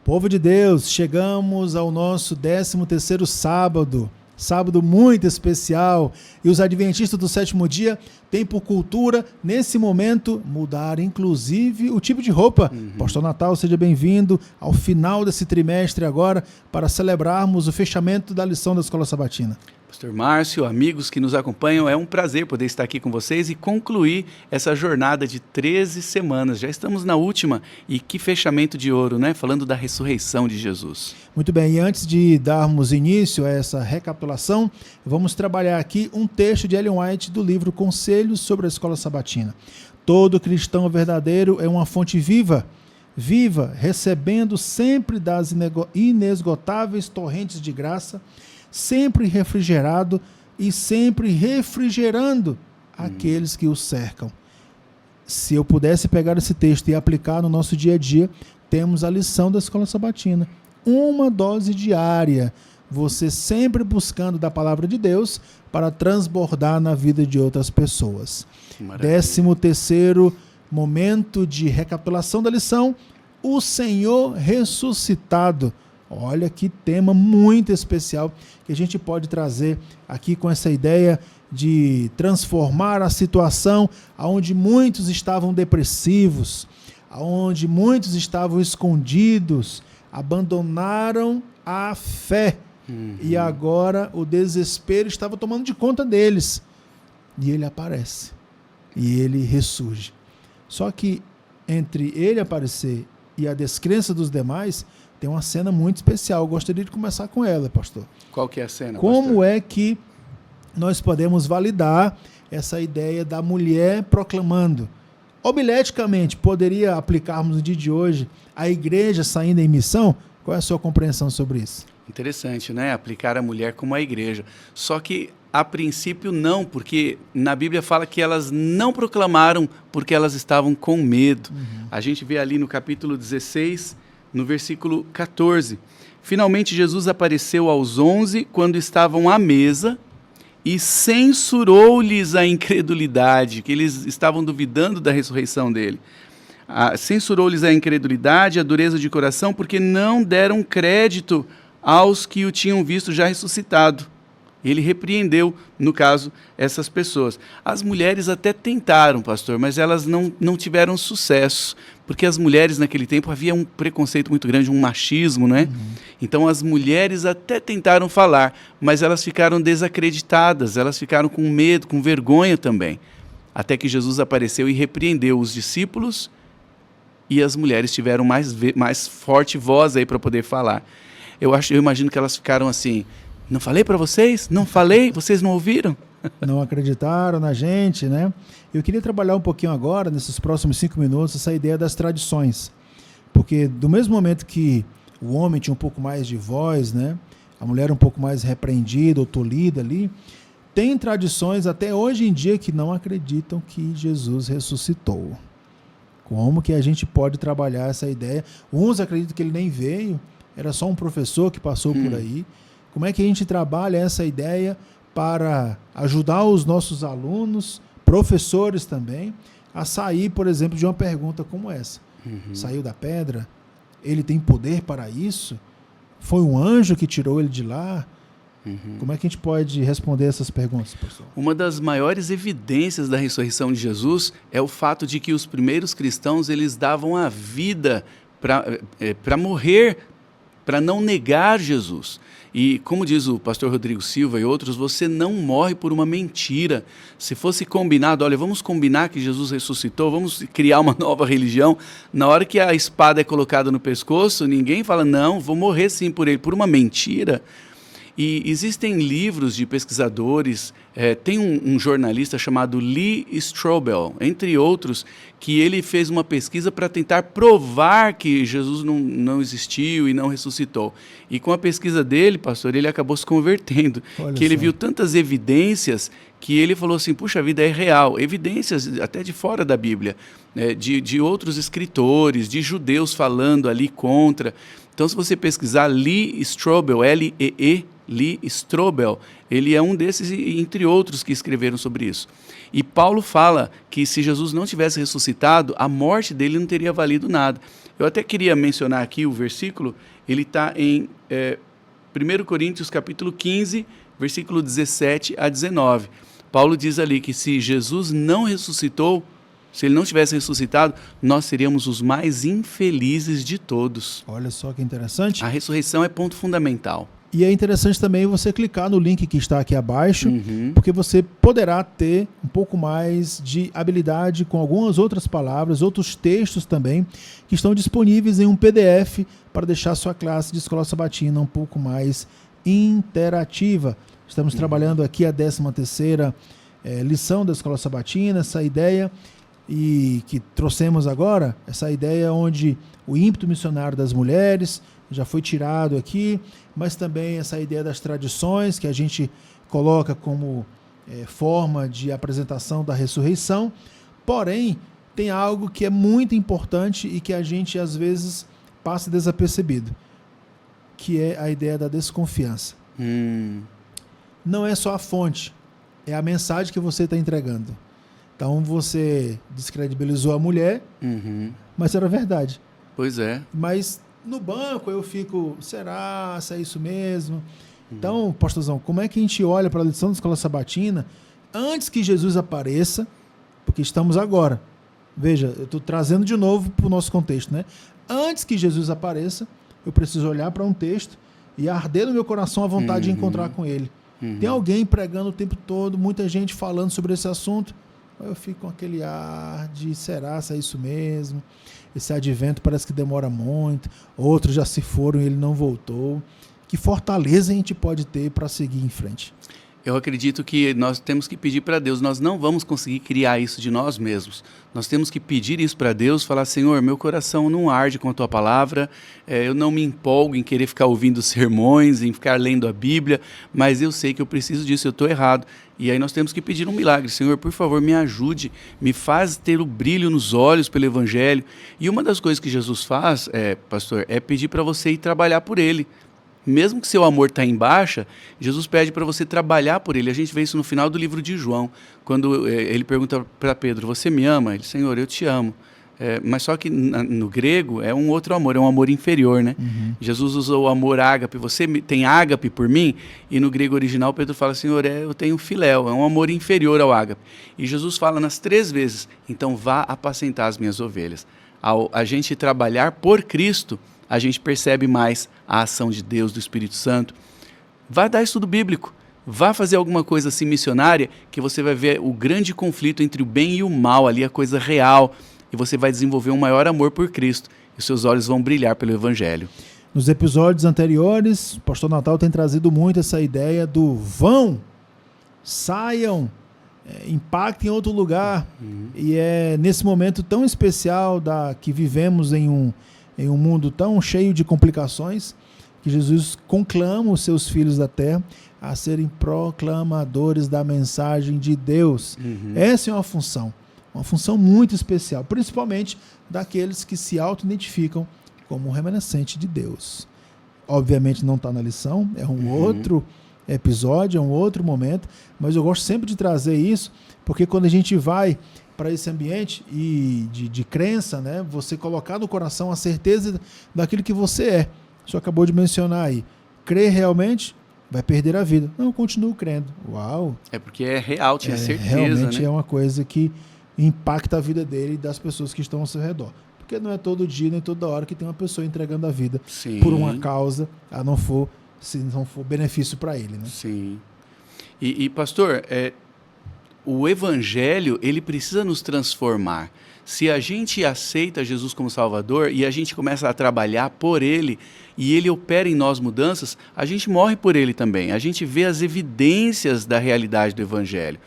Povo de Deus, chegamos ao nosso 13º sábado, sábado muito especial, e os adventistas do sétimo dia têm por cultura, nesse momento, mudar inclusive o tipo de roupa. Pastor Natal, seja bem-vindo ao final desse trimestre agora, para celebrarmos o fechamento da lição da Escola Sabatina. Pastor Márcio, amigos que nos acompanham, é um prazer poder estar aqui com vocês e concluir essa jornada de 13 semanas. Já estamos na última, e que fechamento de ouro, né? Falando da ressurreição de Jesus. Muito bem, e antes de darmos início a essa recapitulação, vamos trabalhar aqui um texto de Ellen White do livro Conselhos sobre a Escola Sabatina. Todo cristão verdadeiro é uma fonte viva, recebendo sempre das inesgotáveis torrentes de graça, sempre refrigerado e sempre refrigerando aqueles que o cercam. Se eu pudesse pegar esse texto e aplicar no nosso dia a dia, temos a lição da Escola Sabatina. Uma dose diária, você sempre buscando da palavra de Deus para transbordar na vida de outras pessoas. 13º momento de recapitulação da lição, o Senhor ressuscitado. Olha que tema muito especial que a gente pode trazer aqui com essa ideia de transformar a situação onde muitos estavam depressivos, onde muitos estavam escondidos, abandonaram a fé e agora o desespero estava tomando de conta deles. E ele aparece e ele ressurge. Só que entre ele aparecer e a descrença dos demais, tem uma cena muito especial. Eu gostaria de começar com ela, pastor. Qual que é a cena, Como pastor? é que nós podemos validar essa ideia da mulher proclamando? Homileticamente, poderia aplicarmos no dia de hoje a igreja saindo em missão? Qual é a sua compreensão sobre isso? Interessante, né? Aplicar a mulher como a igreja. Só que, a princípio, não, porque na Bíblia fala que elas não proclamaram porque elas estavam com medo. A gente vê ali no capítulo 16... no versículo 14, finalmente Jesus apareceu aos 11 quando estavam à mesa e censurou-lhes a incredulidade, que eles estavam duvidando da ressurreição dele. Censurou-lhes a incredulidade, a dureza de coração, porque não deram crédito aos que o tinham visto já ressuscitado. Ele repreendeu, no caso, essas pessoas. As mulheres até tentaram, pastor, mas elas não tiveram sucesso, porque as mulheres naquele tempo havia um preconceito muito grande, um machismo, né? Então as mulheres até tentaram falar, mas elas ficaram desacreditadas, elas ficaram com medo, com vergonha também. Até que Jesus apareceu e repreendeu os discípulos, e as mulheres tiveram mais forte voz aí para poder falar. Eu imagino que elas ficaram assim: não falei para vocês? Não falei? Vocês não ouviram? Não acreditaram na gente, né? Eu queria trabalhar um pouquinho agora, nesses próximos 5 minutos, essa ideia das tradições. Porque do mesmo momento que o homem tinha um pouco mais de voz, né? A mulher um pouco mais repreendida ou tolhida ali, tem tradições até hoje em dia que não acreditam que Jesus ressuscitou. Como que a gente pode trabalhar essa ideia? Uns acreditam que ele nem veio, era só um professor que passou por aí. Como é que a gente trabalha essa ideia para ajudar os nossos alunos, professores também, a sair, por exemplo, de uma pergunta como essa? Saiu da pedra? Ele tem poder para isso? Foi um anjo que tirou ele de lá? Como é que a gente pode responder essas perguntas, professor? Uma das maiores evidências da ressurreição de Jesus é o fato de que os primeiros cristãos eles davam a vida para morrer, para não negar Jesus. E como diz o pastor Rodrigo Silva e outros, você não morre por uma mentira. Se fosse combinado, olha, vamos combinar que Jesus ressuscitou, vamos criar uma nova religião, na hora que a espada é colocada no pescoço, ninguém fala, não, vou morrer sim por ele, por uma mentira. E existem livros de pesquisadores, tem um jornalista chamado Lee Strobel, entre outros, que ele fez uma pesquisa para tentar provar que Jesus não existiu e não ressuscitou. E com a pesquisa dele, pastor, ele acabou se convertendo, que ele viu tantas evidências que ele falou assim, puxa vida, é real. Evidências até de fora da Bíblia, de outros escritores, de judeus falando ali contra. Então, se você pesquisar Lee Strobel, L-E-E, Lee Strobel, ele é um desses, entre outros, que escreveram sobre isso. E Paulo fala que se Jesus não tivesse ressuscitado, a morte dele não teria valido nada. Eu até queria mencionar aqui o versículo, ele está em 1 Coríntios capítulo 15, versículo 17 a 19. Paulo diz ali que se Jesus não ressuscitou, se ele não tivesse ressuscitado, nós seríamos os mais infelizes de todos. Olha só que interessante. A ressurreição é ponto fundamental. E é interessante também você clicar no link que está aqui abaixo, porque você poderá ter um pouco mais de habilidade com algumas outras palavras, outros textos também, que estão disponíveis em um PDF para deixar a sua classe de escola sabatina um pouco mais interativa. Estamos trabalhando aqui a 13ª lição da escola sabatina, essa ideia e que trouxemos agora, essa ideia onde o ímpeto missionário das mulheres já foi tirado aqui, mas também essa ideia das tradições que a gente coloca como forma de apresentação da ressurreição. Porém, tem algo que é muito importante e que a gente às vezes passa desapercebido, que é a ideia da desconfiança. Não é só a fonte, é a mensagem que você está entregando. Então você descredibilizou a mulher, mas era verdade. Pois é. Mas no banco eu fico, será? Se é isso mesmo? Então, pastorzão, como é que a gente olha para a lição da escola sabatina antes que Jesus apareça? Porque estamos agora. Veja, eu estou trazendo de novo para o nosso contexto, né? Antes que Jesus apareça, eu preciso olhar para um texto e arder no meu coração a vontade de encontrar com ele. Tem alguém pregando o tempo todo, muita gente falando sobre esse assunto. Eu fico com aquele ar de, será, se é isso mesmo? Esse advento parece que demora muito, outros já se foram e ele não voltou. Que fortaleza a gente pode ter para seguir em frente? Eu acredito que nós temos que pedir para Deus, nós não vamos conseguir criar isso de nós mesmos. Nós temos que pedir isso para Deus, falar, Senhor, meu coração não arde com a Tua palavra, eu não me empolgo em querer ficar ouvindo sermões, em ficar lendo a Bíblia, mas eu sei que eu preciso disso, eu estou errado. E aí nós temos que pedir um milagre. Senhor, por favor, me ajude, me faz ter o brilho nos olhos pelo Evangelho. E uma das coisas que Jesus faz, pastor, é pedir para você ir trabalhar por Ele. Mesmo que seu amor está em baixa, Jesus pede para você trabalhar por ele. A gente vê isso no final do livro de João, quando ele pergunta para Pedro, você me ama? Ele, Senhor, eu te amo. Mas só que no grego é um outro amor, é um amor inferior, né? Jesus usou o amor ágape, você tem ágape por mim? E no grego original Pedro fala, Senhor, eu tenho filéu, é um amor inferior ao ágape. E Jesus fala nas 3 vezes, então vá apacentar as minhas ovelhas. Ao a gente trabalhar por Cristo, a gente percebe mais a ação de Deus, do Espírito Santo. Vá dar estudo bíblico, vá fazer alguma coisa assim missionária, que você vai ver o grande conflito entre o bem e o mal, ali a coisa real, e você vai desenvolver um maior amor por Cristo, e seus olhos vão brilhar pelo Evangelho. Nos episódios anteriores, o pastor Natal tem trazido muito essa ideia do vão, saiam, impactem em outro lugar, e é nesse momento tão especial que vivemos em um mundo tão cheio de complicações, que Jesus conclama os seus filhos da terra a serem proclamadores da mensagem de Deus. Essa é uma função muito especial, principalmente daqueles que se auto-identificam como um remanescente de Deus. Obviamente não está na lição, é um outro episódio, é um outro momento, mas eu gosto sempre de trazer isso, porque quando a gente vai para esse ambiente e de crença, né? Você colocar no coração a certeza daquilo que você é. O senhor acabou de mencionar aí. Crer realmente vai perder a vida. Não, eu continuo crendo. Uau! É porque é real, tinha certeza, realmente, né? é uma coisa que impacta a vida dele e das pessoas que estão ao seu redor. Porque não é todo dia, nem toda hora que tem uma pessoa entregando a vida por uma causa, se não for benefício para ele, né? Sim. E pastor, o Evangelho, ele precisa nos transformar. Se a gente aceita Jesus como Salvador e a gente começa a trabalhar por Ele e Ele opera em nós mudanças, a gente morre por Ele também. A gente vê as evidências da realidade do Evangelho.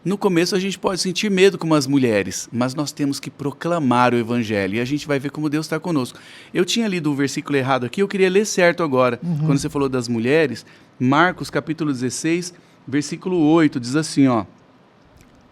No começo a gente pode sentir medo como as mulheres, mas nós temos que proclamar o Evangelho e a gente vai ver como Deus está conosco. Eu tinha lido um versículo errado aqui, eu queria ler certo agora. Quando você falou das mulheres, Marcos capítulo 16, versículo 8, diz assim, ó.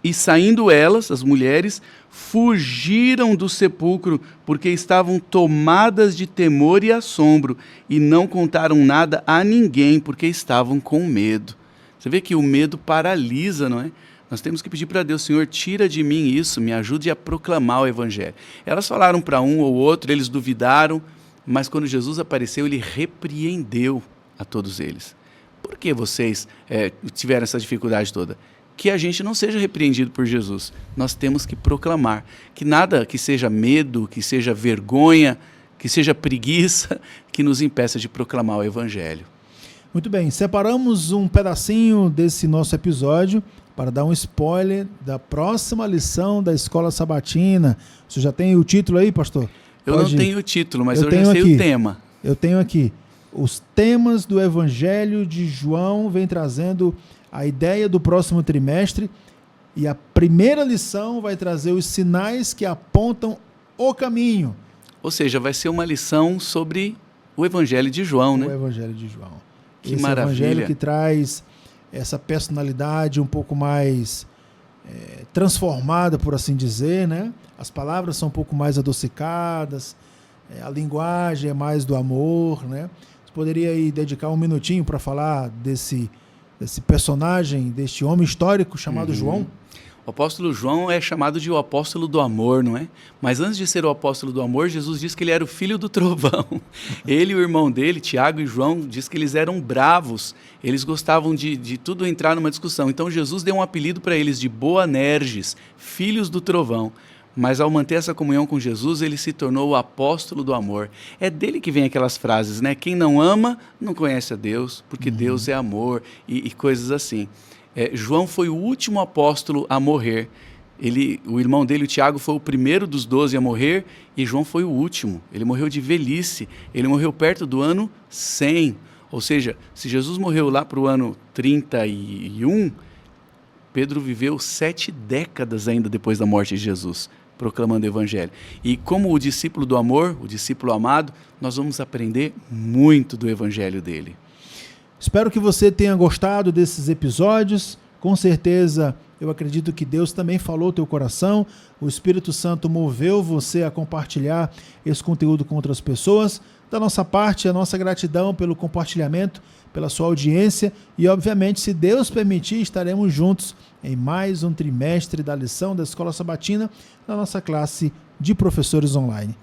E saindo elas, as mulheres, fugiram do sepulcro, porque estavam tomadas de temor e assombro, e não contaram nada a ninguém, porque estavam com medo. Você vê que o medo paralisa, não é? Nós temos que pedir para Deus, Senhor, tira de mim isso, me ajude a proclamar o Evangelho. Elas falaram para um ou outro, eles duvidaram, mas quando Jesus apareceu, ele repreendeu a todos eles. Por que vocês tiveram essa dificuldade toda? Que a gente não seja repreendido por Jesus. Nós temos que proclamar. Que nada que seja medo, que seja vergonha, que seja preguiça, que nos impeça de proclamar o Evangelho. Muito bem, separamos um pedacinho desse nosso episódio para dar um spoiler da próxima lição da Escola Sabatina. Você já tem o título aí, pastor? Eu não tenho o título, mas eu já sei o tema. Eu tenho aqui. Os temas do Evangelho de João vem trazendo a ideia do próximo trimestre, e a primeira lição vai trazer os sinais que apontam o caminho. Ou seja, vai ser uma lição sobre o Evangelho de João, né? O Evangelho de João. Que esse maravilha. Evangelho que traz essa personalidade um pouco mais transformada, por assim dizer, né? As palavras são um pouco mais adocicadas, a linguagem é mais do amor, né? Você poderia aí dedicar um minutinho para falar desse personagem, deste homem histórico chamado João? O apóstolo João é chamado de o apóstolo do amor, não é? Mas antes de ser o apóstolo do amor, Jesus disse que ele era o filho do trovão. Ele e o irmão dele, Tiago e João, diz que eles eram bravos. Eles gostavam de tudo entrar numa discussão. Então Jesus deu um apelido para eles de Boanerges, filhos do trovão. Mas ao manter essa comunhão com Jesus, ele se tornou o apóstolo do amor. É dele que vem aquelas frases, né? Quem não ama, não conhece a Deus, porque Deus é amor e coisas assim. João foi o último apóstolo a morrer. O irmão dele, o Tiago, foi o primeiro dos 12 a morrer e João foi o último. Ele morreu de velhice. Ele morreu perto do ano 100. Ou seja, se Jesus morreu lá para o ano 31, Pedro viveu 7 décadas ainda depois da morte de Jesus, proclamando o Evangelho. E como o discípulo do amor, o discípulo amado, nós vamos aprender muito do Evangelho dele. Espero que você tenha gostado desses episódios. Com certeza, eu acredito que Deus também falou ao teu coração. O Espírito Santo moveu você a compartilhar esse conteúdo com outras pessoas. Da nossa parte, a nossa gratidão pelo compartilhamento, pela sua audiência. E, obviamente, se Deus permitir, estaremos juntos em mais um trimestre da lição da Escola Sabatina, na nossa classe de professores online.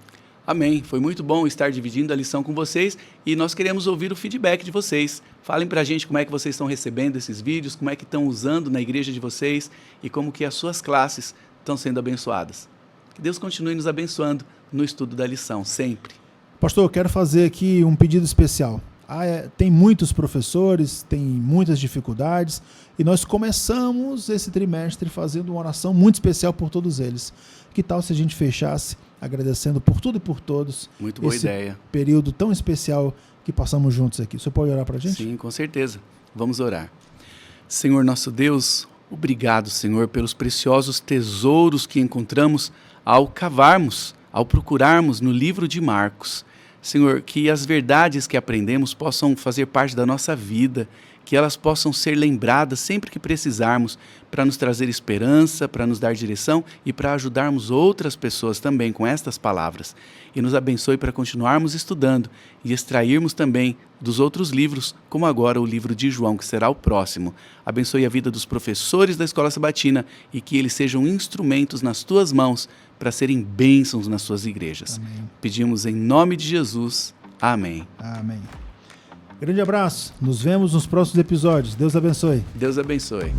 Amém. Foi muito bom estar dividindo a lição com vocês e nós queremos ouvir o feedback de vocês. Falem pra gente como é que vocês estão recebendo esses vídeos, como é que estão usando na igreja de vocês e como que as suas classes estão sendo abençoadas. Que Deus continue nos abençoando no estudo da lição, sempre. Pastor, eu quero fazer aqui um pedido especial. Tem muitos professores, tem muitas dificuldades e nós começamos esse trimestre fazendo uma oração muito especial por todos eles. Que tal se a gente fechasse agradecendo por tudo e por todos. Muito boa ideia. Período tão especial que passamos juntos aqui. Você pode orar para a gente? Sim, com certeza. Vamos orar. Senhor nosso Deus, obrigado, Senhor, pelos preciosos tesouros que encontramos ao cavarmos, ao procurarmos no livro de Marcos. Senhor, que as verdades que aprendemos possam fazer parte da nossa vida, que elas possam ser lembradas sempre que precisarmos, para nos trazer esperança, para nos dar direção e para ajudarmos outras pessoas também com estas palavras. E nos abençoe para continuarmos estudando e extrairmos também dos outros livros, como agora o livro de João, que será o próximo. Abençoe a vida dos professores da Escola Sabatina e que eles sejam instrumentos nas tuas mãos para serem bênçãos nas suas igrejas. Amém. Pedimos em nome de Jesus. Amém. Amém. Grande abraço. Nos vemos nos próximos episódios. Deus abençoe. Deus abençoe.